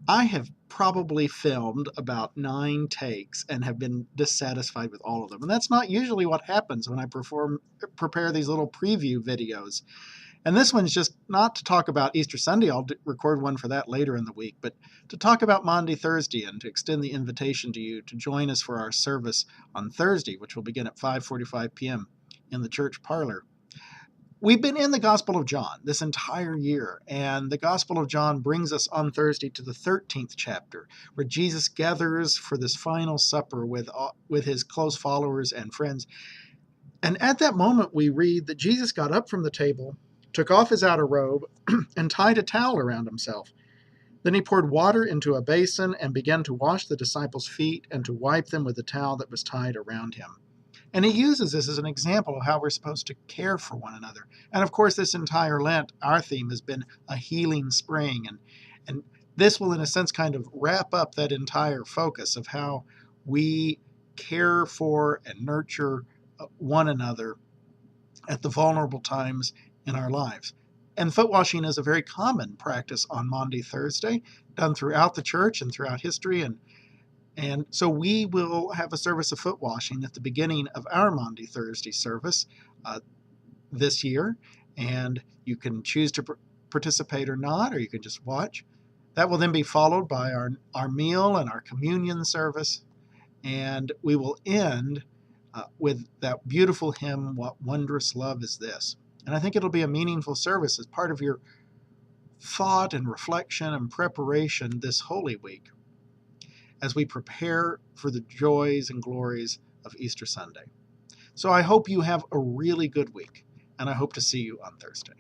I have probably filmed about 9 takes and have been dissatisfied with all of them. And that's not usually what happens when I prepare these little preview videos. And this one's just not to talk about Easter Sunday. I'll record one for that later in the week, but to talk about Maundy Thursday and to extend the invitation to you to join us for our service on Thursday, which will begin at 5:45 p.m. in the church parlor. We've been in the Gospel of John this entire year, and the Gospel of John brings us on Thursday to the 13th chapter, where Jesus gathers for this final supper with his close followers and friends. And at that moment, we read that Jesus got up from the table, took off his outer robe, and tied a towel around himself. Then he poured water into a basin and began to wash the disciples' feet and to wipe them with the towel that was tied around him. And he uses this as an example of how we're supposed to care for one another. And of course, this entire Lent, our theme has been a healing spring. And this will, in a sense, kind of wrap up that entire focus of how we care for and nurture one another at the vulnerable times in our lives. And foot washing is a very common practice on Maundy Thursday, done throughout the church and throughout history. And so we will have a service of foot washing at the beginning of our Maundy Thursday service this year. And you can choose to participate or not, or you can just watch. That will then be followed by our meal and our communion service. And we will end with that beautiful hymn, What Wondrous Love Is This? And I think it'll be a meaningful service as part of your thought and reflection and preparation this Holy Week as we prepare for the joys and glories of Easter Sunday. So I hope you have a really good week, and I hope to see you on Thursday.